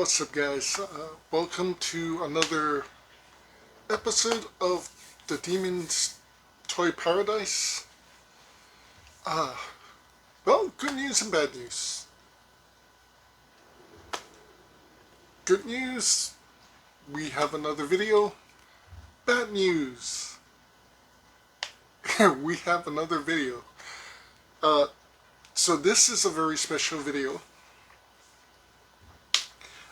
what's up guys? Welcome to another episode of the Demon's Toy Paradise. Uh, well, good news and bad news. Good news, we have another video. Bad news, we have another video. So this is a very special video.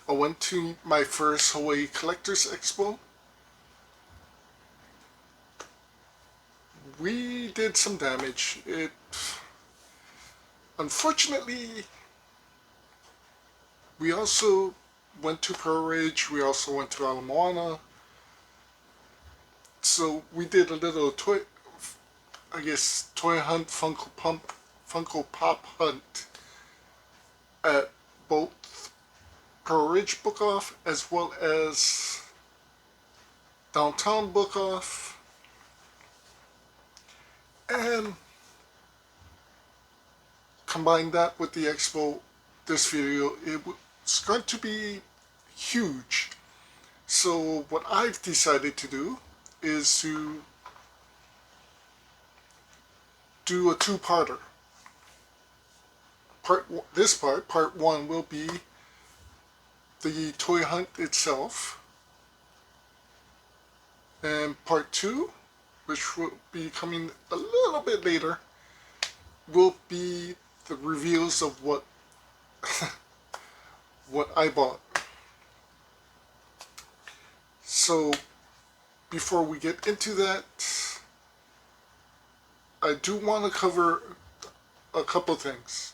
I went to my first Hawaii Collectors Expo. We did some damage. Unfortunately, we also went to Pearlridge. We also went to Ala Moana. So we did a little toy hunt, Funko Pop hunt at both Pearlridge Book Off as well as Downtown Book Off. And combine that with the expo, this video, it's going to be huge. So what I've decided to do is to do a two-parter. Part one will be the toy hunt itself, and part two, which will be coming a little bit later, will be the reveals of what what I bought. So before we get into that, I do want to cover a couple things.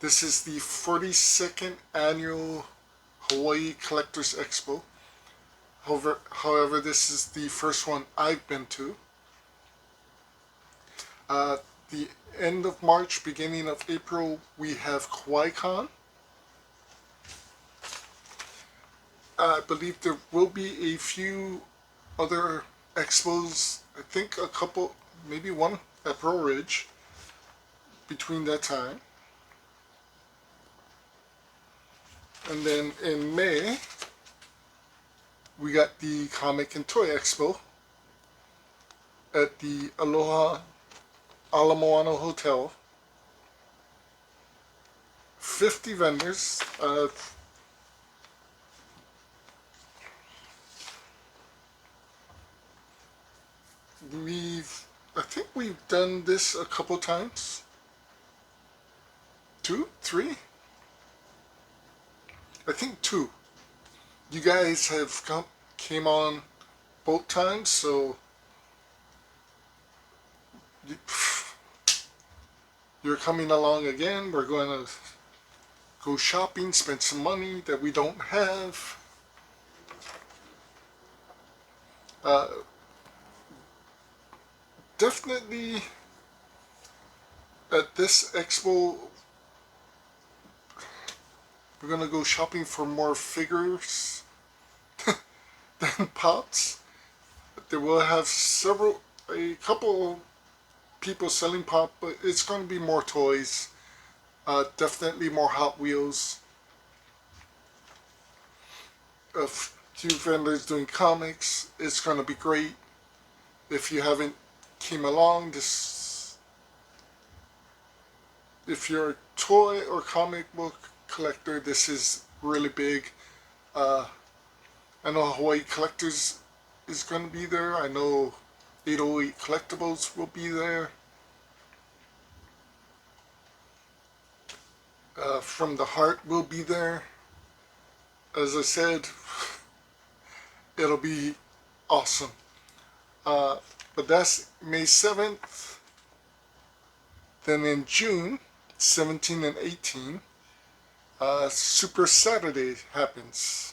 This is the 42nd annual Hawaii Collectors Expo. However, this is the first one I've been to. The end of March, beginning of April, we have Kauai-Con. I believe there will be a few other expos. I think a couple, maybe one at Pearlridge between that time. And then in May, we got the Comic and Toy Expo at the Aloha Ala Moana Hotel. 50 vendors. I think we've done this a couple times. 2, 3? I think 2. You guys have came on both times, so you're coming along again. We're going to go shopping, spend some money that we don't have. Definitely at this expo, we're going to go shopping for more figures than pops. They will have a couple people selling pop, but it's going to be more toys. Definitely more Hot Wheels. A few vendors doing comics. It's going to be great. If you haven't came along, if you're a toy or comic book collector, this is really big. I know Hawaii Collectors is going to be there. I know 808 Collectibles will be there. From the Heart will be there. As I said, it'll be awesome. But that's May 7th. Then in June 17 and 18, Super Saturday happens.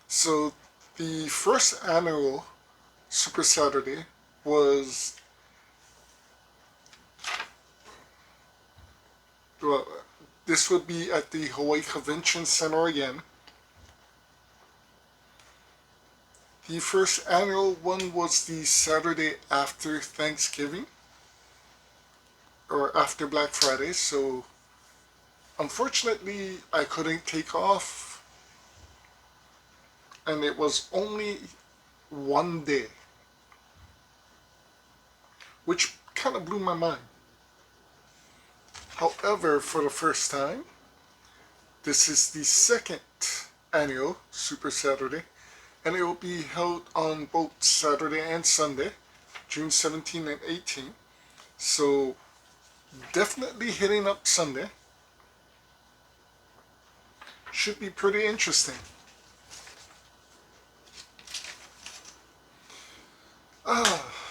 So the first annual Super Saturday was, well, this would be at the Hawaii Convention Center again. The first annual one was the Saturday after Thanksgiving, or after Black Friday, so unfortunately I couldn't take off, and it was only one day, which kind of blew my mind. However, for the first time, this is the second annual Super Saturday, and it will be held on both Saturday and Sunday, June 17 and 18. So definitely hitting up Sunday. Should be pretty interesting.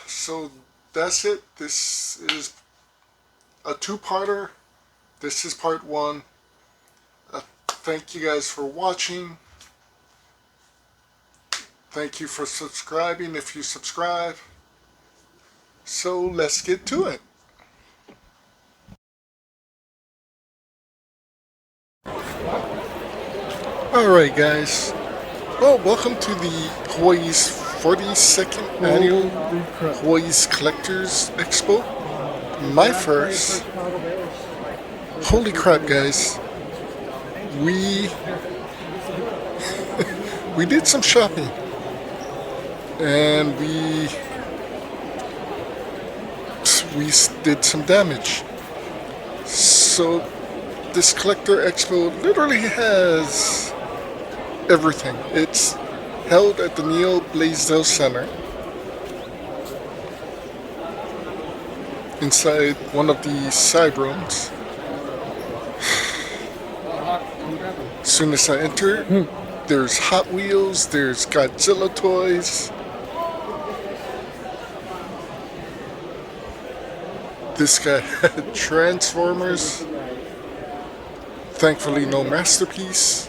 So that's it. This is a two-parter. This is part one. Thank you guys for watching. Thank you for subscribing if you subscribe. So let's get to it. Alright guys, well, welcome to the Hawaii's 42nd annual Hawaii's Collectors Expo. My first. Holy crap guys, we did some shopping, and we did some damage. So this Collector Expo literally has everything. It's held at the Neil Blaisdell Center inside one of the side rooms. As soon as I enter, there's Hot Wheels, there's Godzilla toys. This guy had Transformers. Thankfully, no Masterpiece.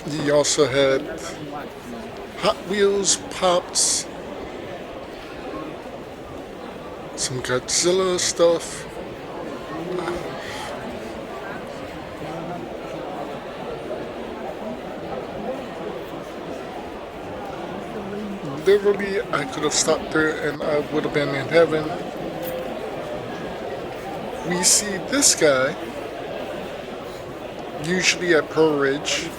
He also had Hot Wheels, Pops, some Godzilla stuff. Literally, I could have stopped there and I would have been in heaven. We see this guy usually at Pearlridge.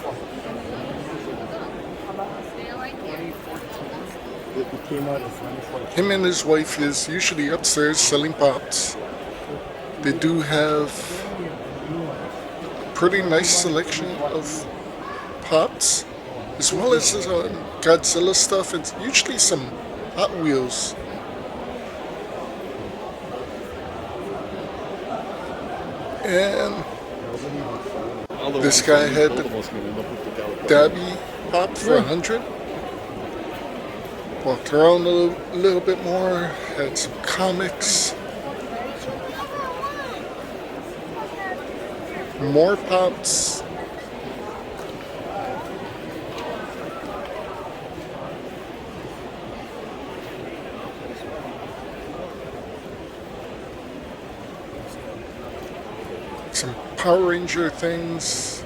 Him and his wife is usually upstairs selling pops. They do have a pretty nice selection of pops, as well as Godzilla stuff, and usually some Hot Wheels. And this guy had Dabby Pop for 100. Walked around a little bit more, had some comics, more pops. Some Power Ranger things.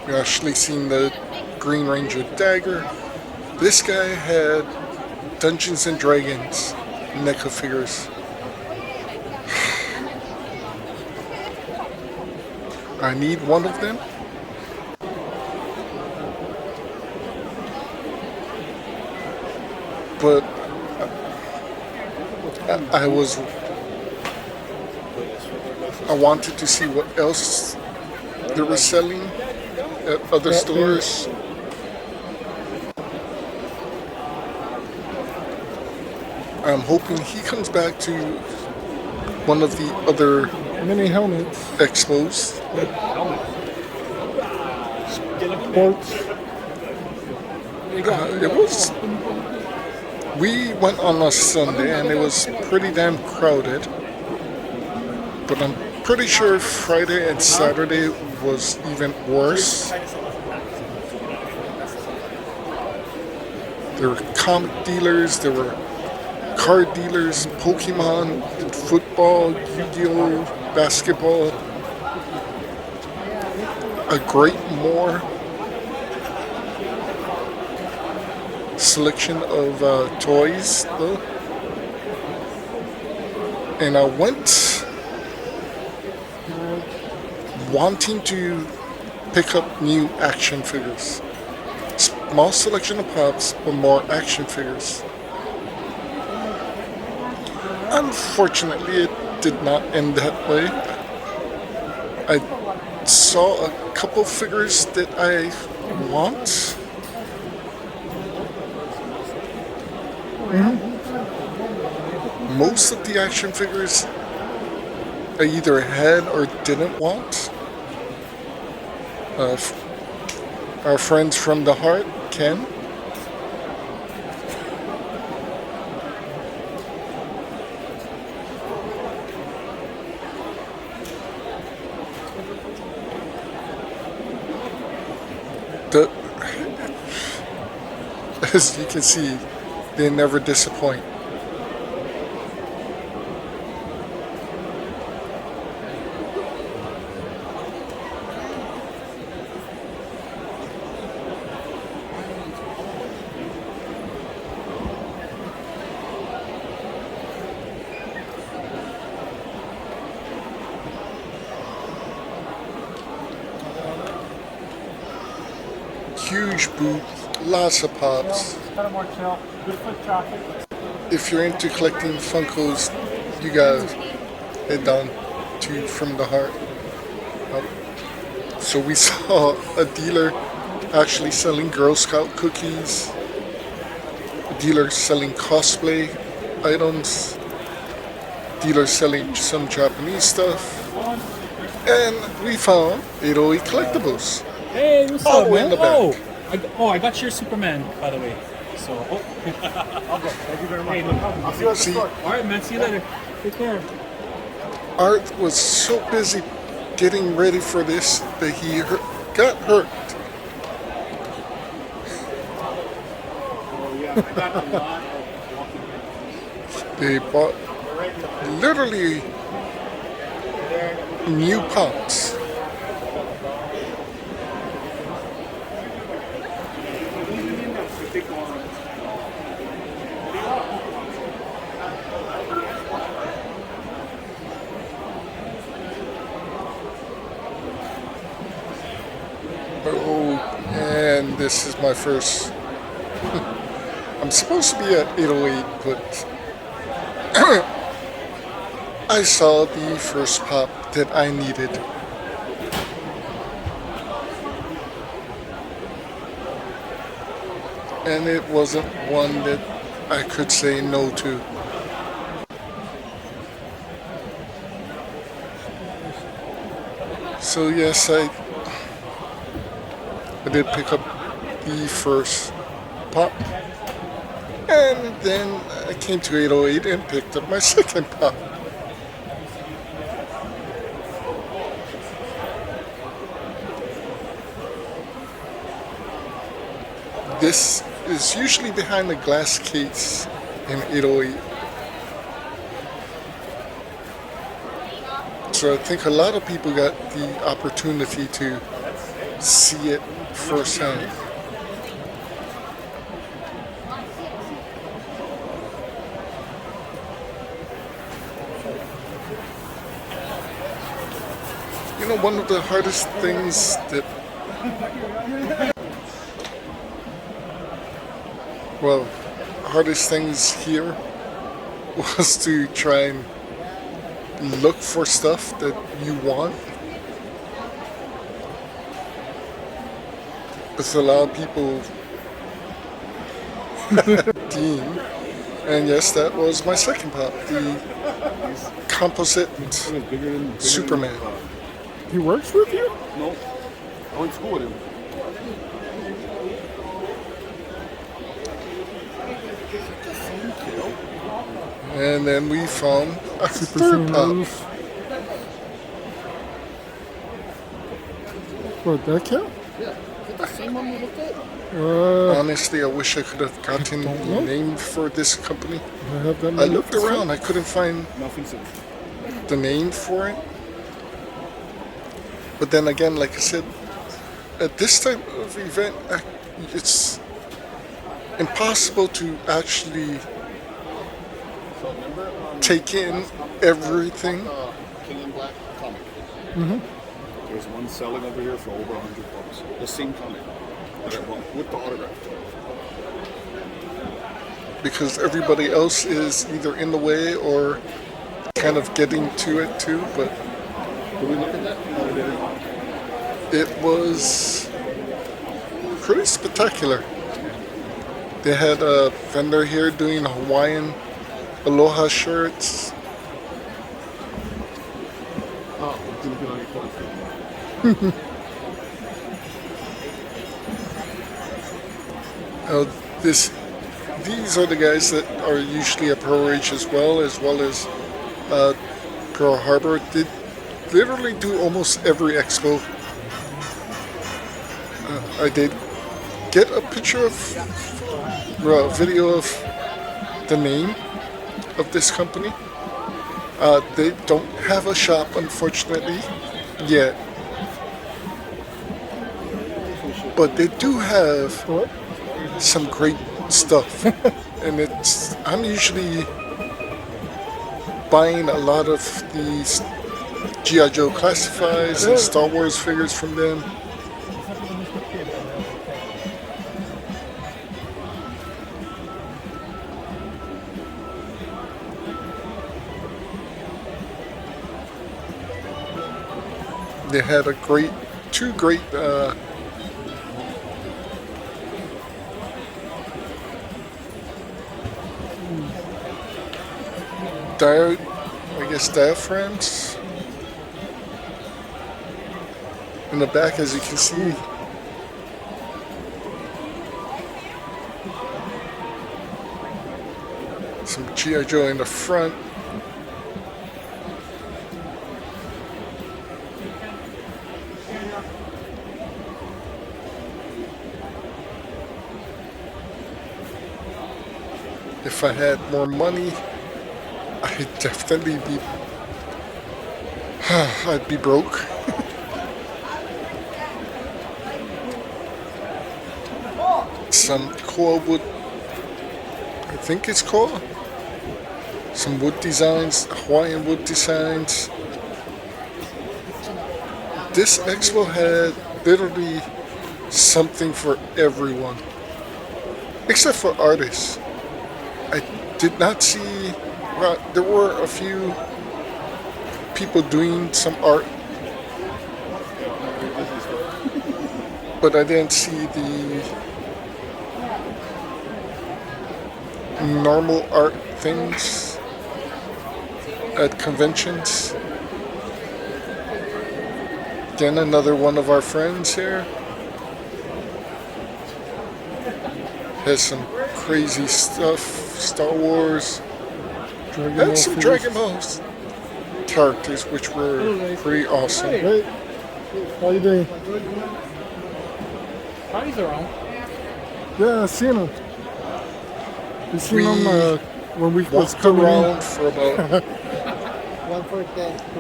We actually seen the Green Ranger dagger. This guy had Dungeons and Dragons NECA figures. I need one of them. But I wanted to see what else they were selling at other stores. I'm hoping he comes back to one of the other mini helmets expos. Sports. We went on a Sunday and it was pretty damn crowded, but I'm pretty sure Friday and Saturday was even worse. There were comic dealers, there were card dealers, Pokemon, football, Yu-Gi-Oh, basketball, a great more selection of toys though. And I went wanting to pick up new action figures. Small selection of pops, but more action figures. Unfortunately, it did not end that way. I saw a couple figures that I want. Most of the action figures I either had or didn't want. Our friends from the heart, Ken. The, as you can see, they never disappoint. Huge booth, lots of pops. If you're into collecting Funkos, you guys head down to From the Heart. So we saw a dealer actually selling Girl Scout cookies, a dealer selling cosplay items, dealer selling some Japanese stuff, and we found 808 collectibles. Hey, what's All up, the way in man? the back. I got your Superman, by the way. So, I'll go. Thank you very much. Hey, no problem. I'll see you at the See, store. All right, man. See you later. Take care. Art was so busy getting ready for this that he got hurt. Oh, yeah, I got a lot of walking. They bought literally new pops. Oh, and this is my first. I'm supposed to be at 808, but I saw the first pop that I needed. And it wasn't one that I could say no to. So yes, I did pick up the first pop. And then I came to 808 and picked up my second pop. This is usually behind the glass case in 808. So I think a lot of people got the opportunity to see it firsthand. You know, one of the hardest things that, well, hardest things here was to try and look for stuff that you want. Because a lot of people Dean, and yes, that was my second pop, the composite Superman. He works with you? No. I went to school with him. And then we found a third pop. What, that count? the same one we looked at? Honestly, I wish I could have gotten don't the know. name for this company. I have that I many looked for sale. around, I couldn't find Nothing since. the name for it. But then again, like I said, at this type of event, it's impossible to actually take in everything. King in Black comic. There's one selling over here for over $100. The same comic that I want with the autograph. Because everybody else is either in the way or kind of getting to it too. But Did we look at that? No, we didn't. it was pretty spectacular. They had a vendor here doing Hawaiian Aloha shirts. Oh, we didn't get on your clothes. These are the guys that are usually at Pearlridge as well as Pearl Harbor. They literally do almost every expo. I did get a picture of, a video of the name of this company. They don't have a shop, unfortunately, yet. But they do have some great stuff. And I'm usually buying a lot of these G.I. Joe classifieds and Star Wars figures from them. They had two great diaphragms in the back, as you can see. Some G.I. Joe in the front. If I had more money, I'd definitely be I'd be broke. Some koa wood, I think it's koa. Some wood designs, Hawaiian wood designs. This expo had literally something for everyone, except for artists. I did not see, well, there were a few people doing some art, but I didn't see the normal art things at conventions. Again, another one of our friends here has some crazy stuff, Star Wars, and some Dragon Balls characters, which were pretty awesome. Hey, how you doing? Parties around. Yeah, I seen him. You seen him when we was Walked coming around for about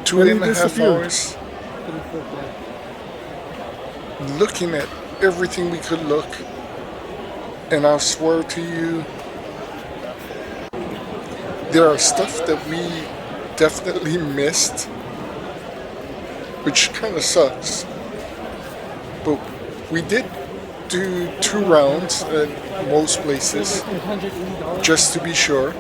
2.5 hours, looking at everything we could look. And I'll swear to you, there are stuff that we definitely missed, which kind of sucks. But we did do 2 rounds at most places, just to be sure.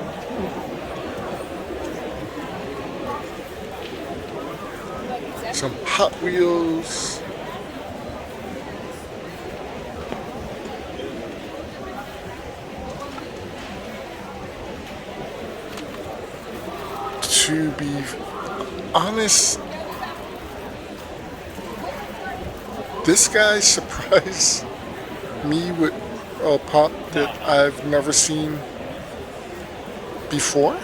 Some Hot Wheels. To be honest, this guy surprised me with a pop that I've never seen before.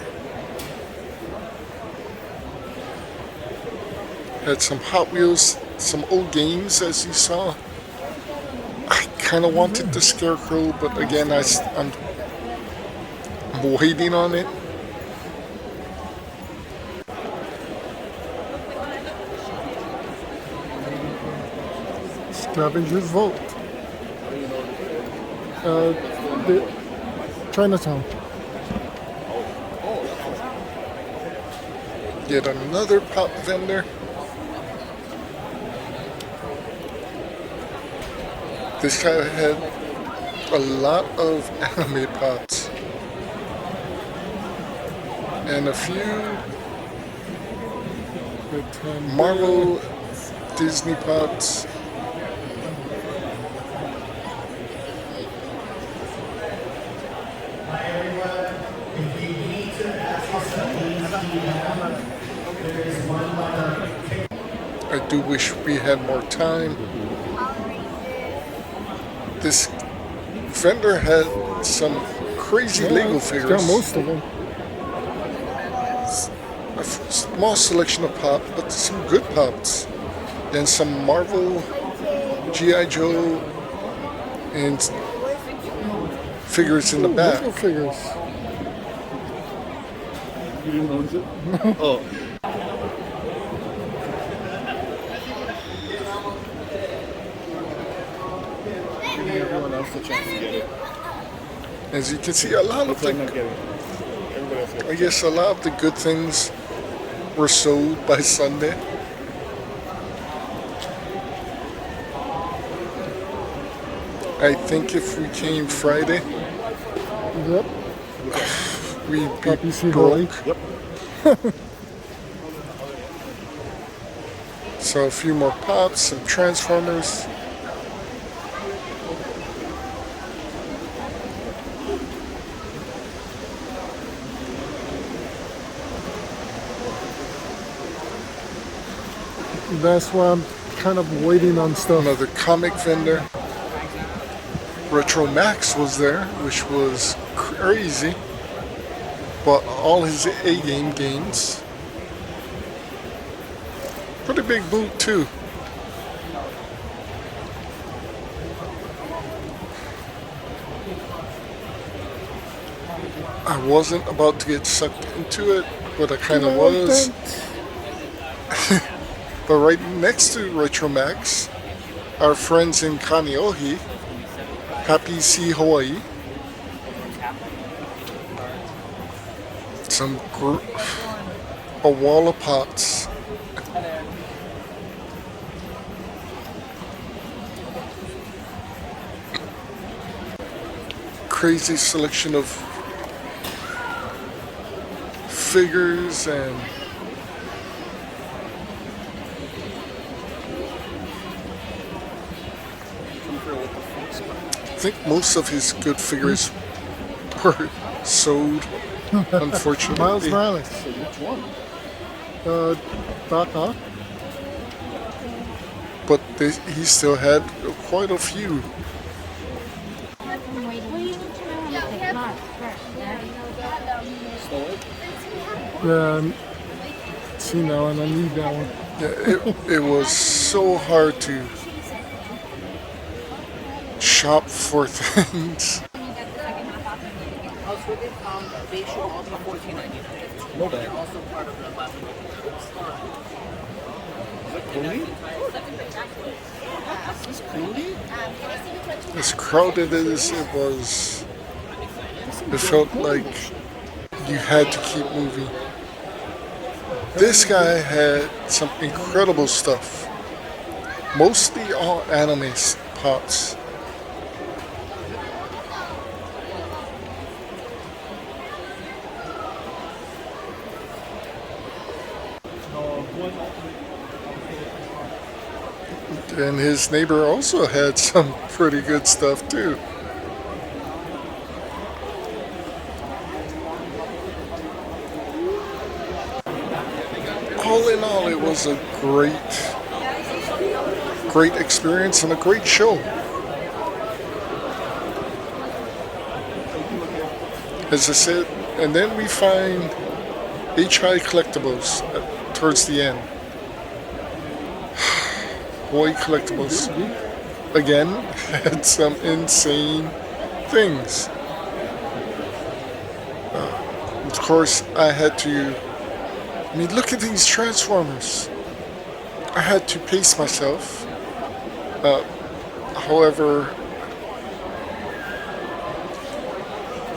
Had some Hot Wheels, some old games, as you saw. kind of wanted the Scarecrow, but again, I'm waiting on it. Scavenger's Vault. The Chinatown. Yet another pop vendor. This guy had a lot of anime pops and a few Marvel, Disney pops. I do wish we had more time. This vendor had some crazy Lego It's figures. got most of them. A small selection of pop, but some good pops. And some Marvel, G.I. Joe, and figures in the Ooh, back. Lego figures. You didn't notice it? Oh. Giving everyone else the chance to get it. As you can see, a lot of Looks like the, not getting it. Everybody else gets I it. guess a lot of the good things were sold by Sunday. I think if we came Friday, Yep. we'd be Happy see Hawaii. broke. Yep. So a few more pops, some Transformers. That's why I'm kind of waiting on stuff. Another comic vendor. Retro Max was there, which was crazy. Bought all his A-game games. Pretty big boot too. I wasn't about to get sucked into it, but I kind of was. But right next to Retro Max, our friends in Kaneohe, Happy See Hawaii. A wall of pots. Crazy selection of figures and I think most of his good figures were sold, unfortunately. Miles Morales. So which one? Doc Ock. But he still had quite a few. Yeah, see now, and I need that one. Yeah, it was so hard to shop for things. No bad. Clooney? Is this Clooney? As crowded as it was, it felt like you had to keep moving. This guy had some incredible stuff. Mostly all anime pops. And his neighbor also had some pretty good stuff too. All in all, it was a great experience and a great show. As I said, and then we find HI Collectibles towards the end. Hawaii Collectibles. again had some insane things. Of course, I had to. I mean, look at these Transformers. I had to pace myself. However,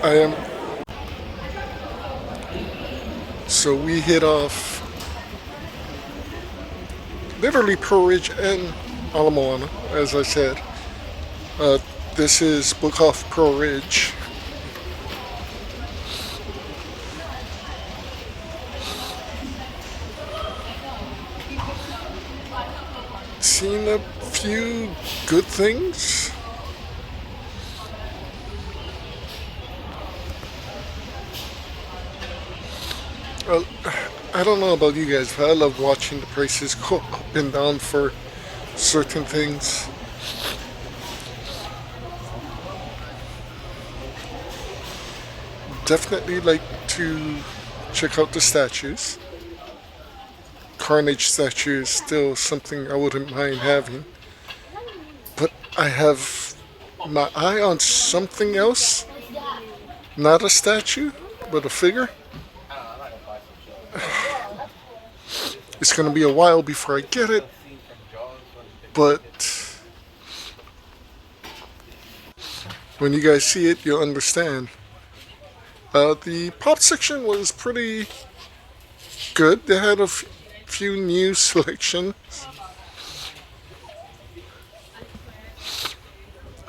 I am. So we hit off literally Pearlridge and Alamoana, as I said. This is Book Off Pearlridge. Seen a few good things. Well, I don't know about you guys, but I love watching the prices go up and down for certain things. Definitely like to check out the statues. Carnage statue is still something I wouldn't mind having. But I have my eye on something else. Not a statue, but a figure. It's going to be a while before I get it. But when you guys see it, you'll understand. The pop section was pretty good. They had a few new selections.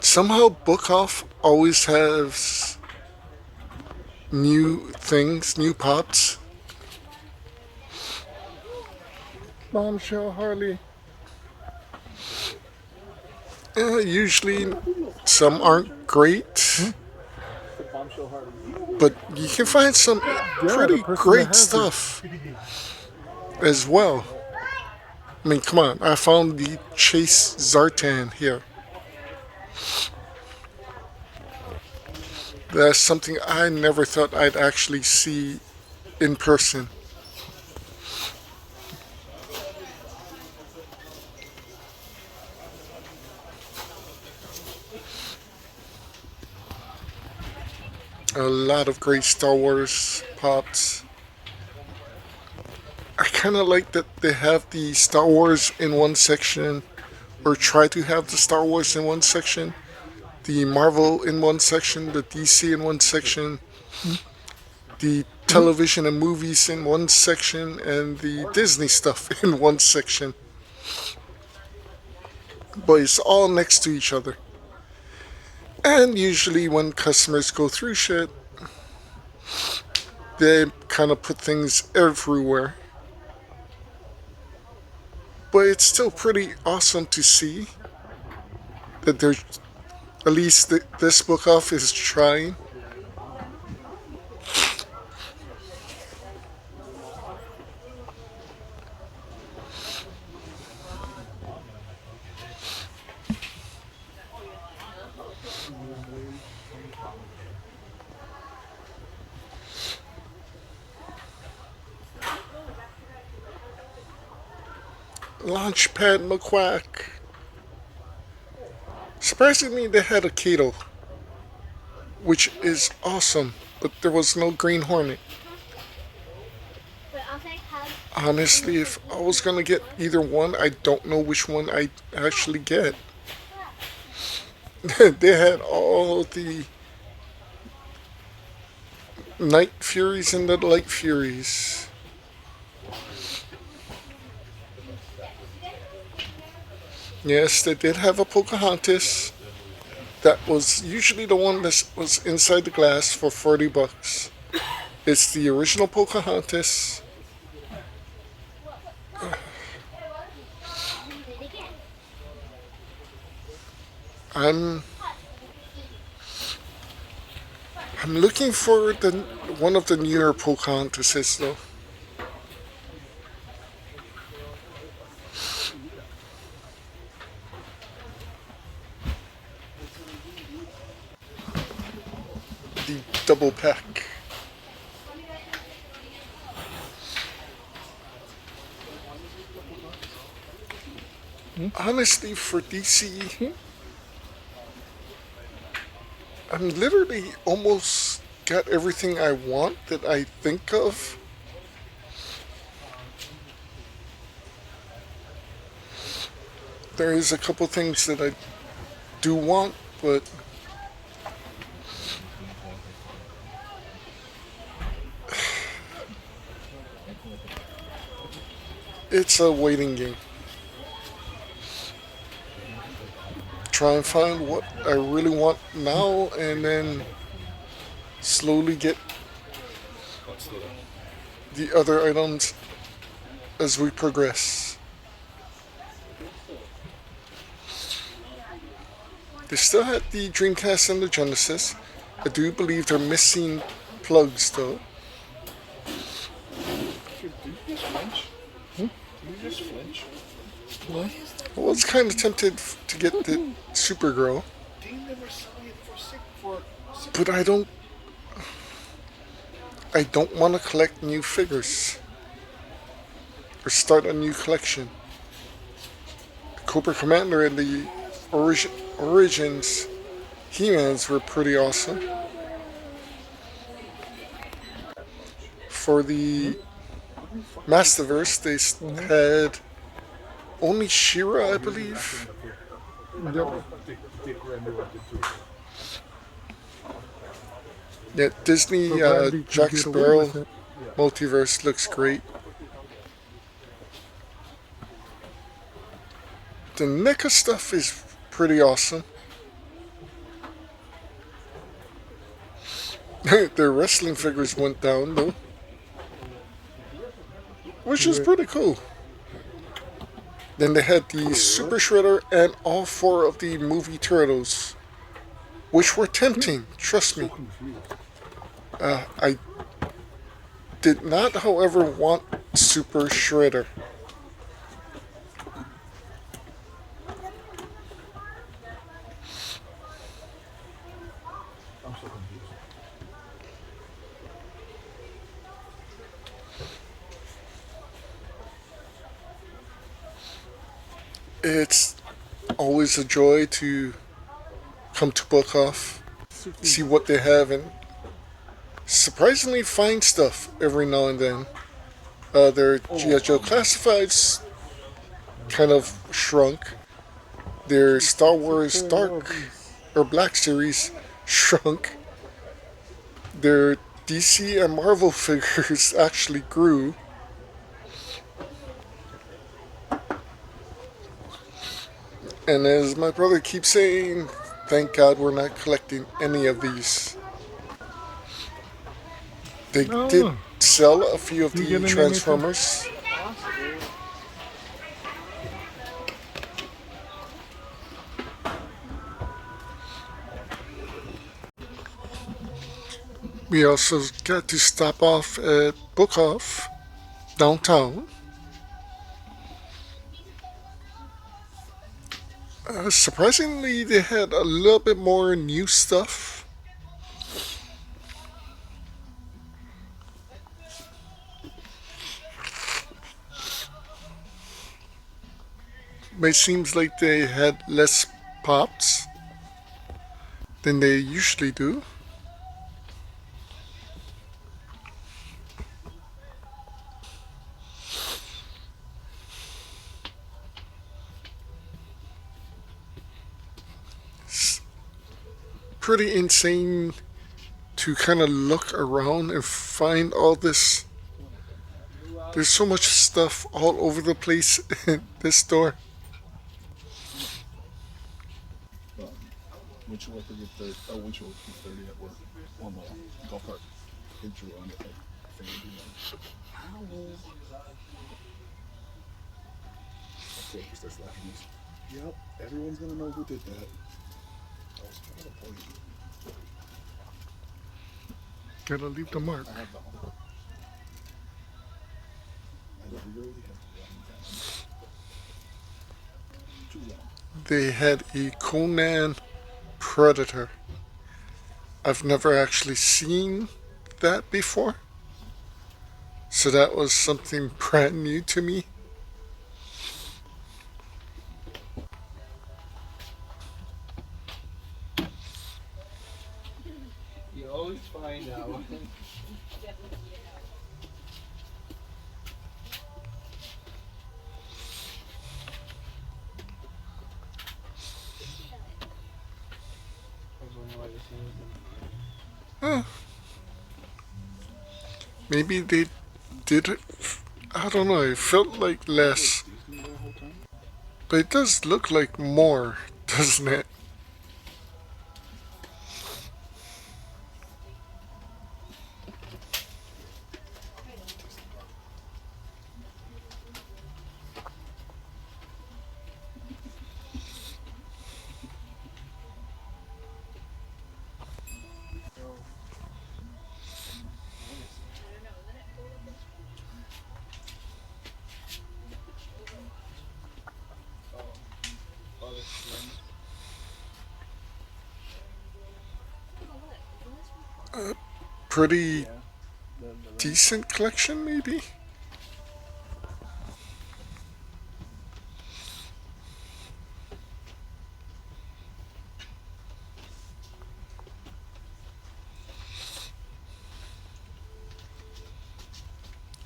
Somehow Book Off always has new things, new pops. Bombshell Harley. Usually some aren't great. But you can find some pretty great stuff as well. I mean, come on. I found the Chase Zartan here. That's something I never thought I'd actually see in person. A lot of great Star Wars pops. I kind of like that they have the Star Wars in one section, or try to have the Star Wars in one section, the Marvel in one section, the DC in one section, the television and movies in one section, and the Disney stuff in one section. But it's all next to each other. And usually when customers go through shit, they kind of put things everywhere. But it's still pretty awesome to see that there's, at least this Book Off is trying. Launchpad McQuack. Surprisingly, they had a Kato, which is awesome, but there was no Green Hornet. Honestly, if I was gonna get either one, I don't know which one I'd actually get. They had all the Night Furies and the Light Furies. Yes, they did have a Pocahontas. That was usually the one that was inside the glass for $40. It's the original Pocahontas. I'm looking for one of the newer Pocahontases though. The double pack. Honestly, for DC, I'm literally almost got everything I want that I think of. There is a couple things that I do want, but it's a waiting game. Try and find what I really want now and then slowly get What's the other items as we progress. They still had the Dreamcast and the Genesis. I do believe they're missing plugs though. Do you just flinch? Do you just flinch? What? I was kind of tempted to get the Supergirl, Dean never saw it for six. but I don't want to collect new figures or start a new collection. The Cobra Commander and the Origins He-Mans were pretty awesome. For the Masterverse, they had only She-Ra, I believe. Yep. Yeah, Disney So glad we could Jack get away Sparrow with it. multiverse looks great. The NECA stuff is pretty awesome. Their wrestling figures went down though, which is pretty cool. Then they had the Super Shredder and all four of the movie Turtles, which were tempting, trust me. I did not, however, want Super Shredder. It's always a joy to come to Book Off, see what they have, and surprisingly find stuff every now and then. Their G.I. Joe Classifieds kind of shrunk. Their Star Wars Dark or Black series shrunk. Their DC and Marvel figures actually grew. And as my brother keeps saying, thank God we're not collecting any of these. They did sell a few of You the getting Transformers. We also got to stop off at Book Off downtown. Surprisingly, they had a little bit more new stuff. But it seems like they had less pops than they usually do. It's pretty insane to kind of look around and find all this. There's so much stuff all over the place in this store. Windshield wiper get 30. Oh, windshield get 30 at work on the golf cart. Hit you on it. Like, thing would be like, how? Okay, he starts laughing. He's, yep, everyone's gonna know who did that. I was trying to point. Gotta leave the mark. I have the home. I really have to run down. Too long. They had a Conan Predator. I've never actually seen that before. So that was something brand new to me. It's fine now. Huh. Maybe they did it. I don't know. It felt like less, but it does look like more, doesn't it? Pretty decent collection, maybe.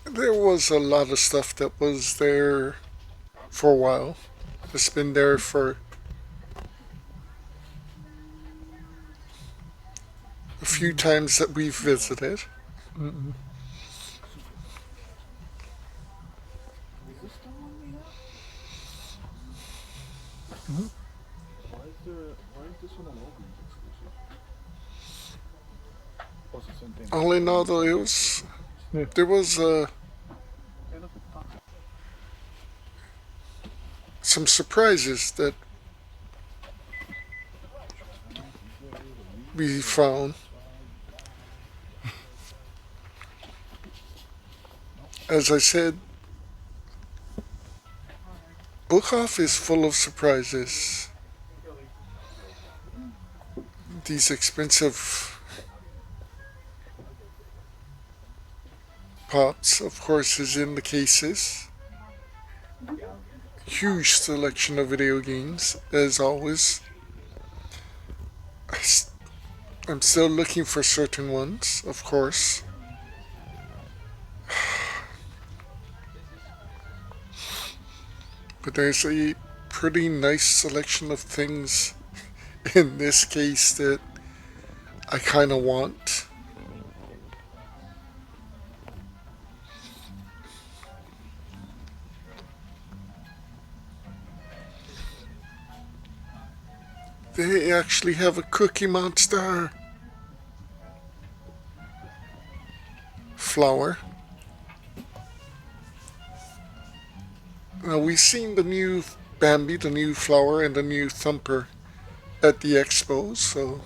There was a lot of stuff that was there for a while. It's been there for a few times that we've visited. Why is this one an Walgreens exclusive? Oh, it's the same thing. All in all, though, there was some surprises that we found. As I said, Book Off is full of surprises. These expensive pops, of course, is in the cases. Huge selection of video games, as always. I'm still looking for certain ones, of course. But there's a pretty nice selection of things in this case that I kind of want. They actually have a Cookie Monster flower. Now, we've seen the new Bambi, the new flower, and the new Thumper at the expo, so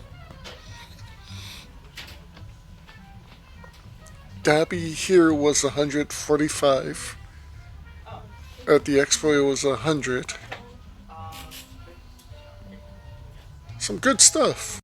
Dabby here was 145. At the expo it was 100. Some good stuff.